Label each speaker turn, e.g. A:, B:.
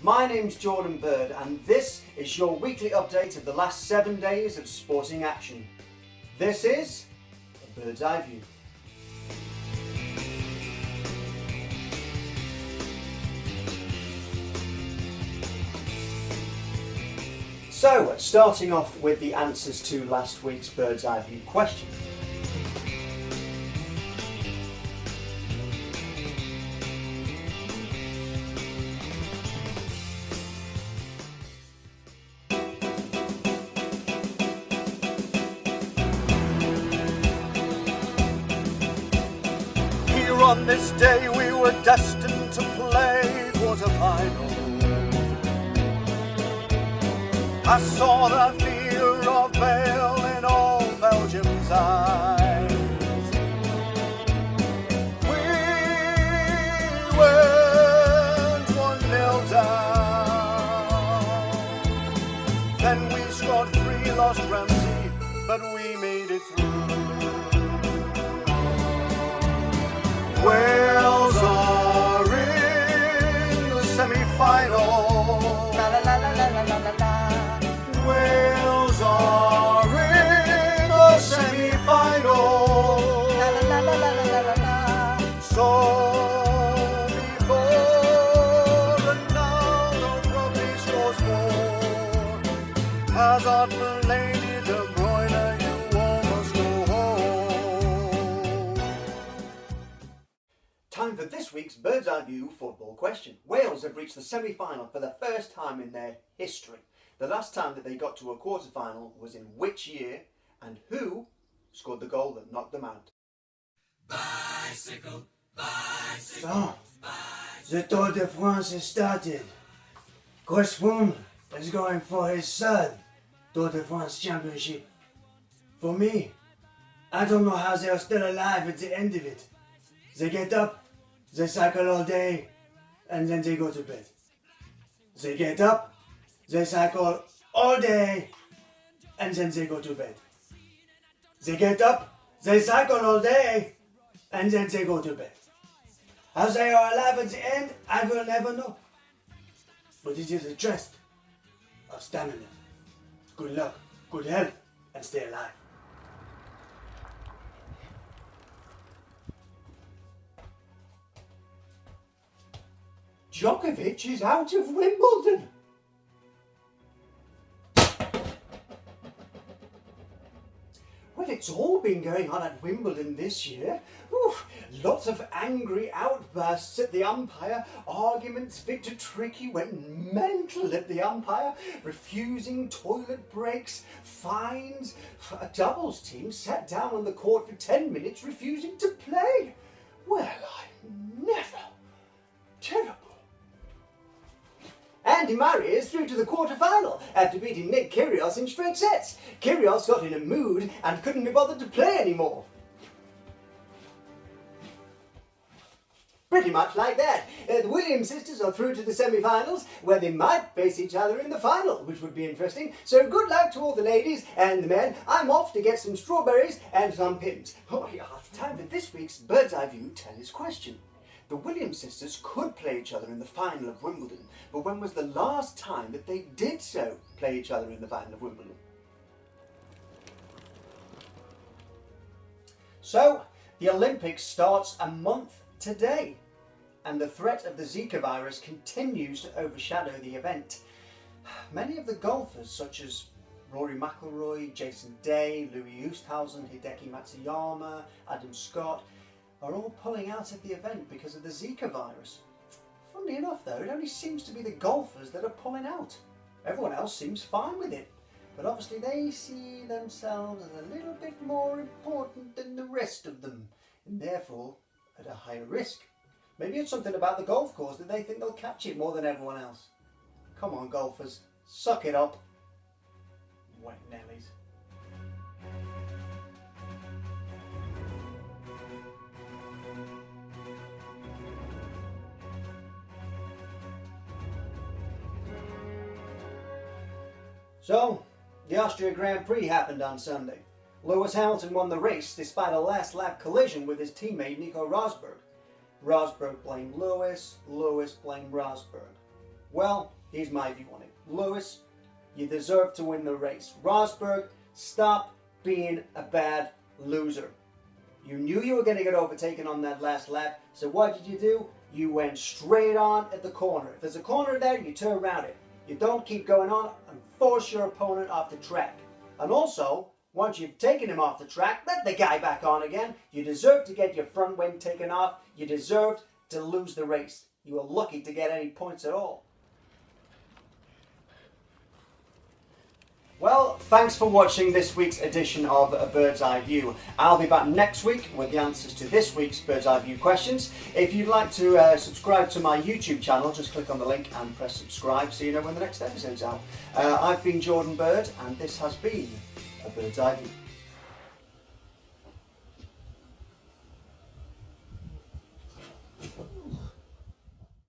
A: My name's Jordan Bird and this is your weekly update of the last 7 days of sporting action. This is a Bird's Eye View. So, starting off with the answers to last week's Bird's Eye View question.
B: On this day we were destined to play quarter-final. I saw the fear of Bale in all Belgium's eyes. We went 1-0 down. Then we scored 3, lost Ramsey, but we made it through. Wales are in the semi-final. La la la la la la la la. Wales are in the semi-final. La la la la la la la la. So before Ronaldo probably scores 4, Hazard for Lady De Bruyne, you almost go home.
A: Time for this week's Bird's Eye View football question. Wales have reached the semi-final for the first time in their history. The last time that they got to a quarter-final was in which year, and who scored the goal that knocked them out?
C: Bicycle, bicycle,
D: So,
C: bicycle.
D: the Tour de France has started. Chris Froome is going for his third Tour de France championship. For me, I don't know how they are still alive at the end of it. They get up, they cycle all day, and then they go to bed. They get up, they cycle all day, and then they go to bed. They get up, they cycle all day, and then they go to bed. How they are alive at the end, I will never know. But it is a test of stamina, good luck, good health, and stay alive.
A: Djokovic is out of Wimbledon. Well, it's all been going on at Wimbledon this year. Oof, lots of angry outbursts at the umpire, arguments. Victor Tricky went mental at the umpire, refusing toilet breaks, fines. A doubles team sat down on the court for 10 minutes refusing to play. Well, I never. Terrible. Andy Murray is through to the quarter-final after beating Nick Kyrgios in straight sets. Kyrgios got in a mood and couldn't be bothered to play anymore. Pretty much like that. The Williams sisters are through to the semi-finals, where they might face each other in the final, which would be interesting. So good luck to all the ladies and the men. I'm off to get some strawberries and some pins. Oh, yeah, it's time for this week's Bird's Eye View tennis question. The Williams sisters could play each other in the final of Wimbledon, but when was the last time that they did so, play each other in the final of Wimbledon? So, the Olympics starts a month today, and the threat of the Zika virus continues to overshadow the event. Many of the golfers, such as Rory McIlroy, Jason Day, Louis Oosthuizen, Hideki Matsuyama, Adam Scott, are all pulling out of the event because of the Zika virus. Funnily enough though, it only seems to be the golfers that are pulling out. Everyone else seems fine with it. But obviously they see themselves as a little bit more important than the rest of them, and therefore at a higher risk. Maybe it's something about the golf course that they think they'll catch it more than everyone else. Come on golfers, suck it up. Wet Nellies. So, the Austria Grand Prix happened on Sunday. Lewis Hamilton won the race despite a last lap collision with his teammate Nico Rosberg. Rosberg blamed Lewis, Lewis blamed Rosberg. Well, here's my view on it. Lewis, you deserve to win the race. Rosberg, stop being a bad loser. You knew you were going to get overtaken on that last lap, so what did you do? You went straight on at the corner. If there's a corner there, you turn around it. You don't keep going on and force your opponent off the track. And also, once you've taken him off the track, let the guy back on again. You deserve to get your front wing taken off. You deserved to lose the race. You were lucky to get any points at all. Well, thanks for watching this week's edition of A Bird's Eye View. I'll be back next week with the answers to this week's Bird's Eye View questions. If you'd like to subscribe to my YouTube channel, just click on the link and press subscribe so you know when the next episode's out. I've been Jordan Bird, and this has been A Bird's Eye View.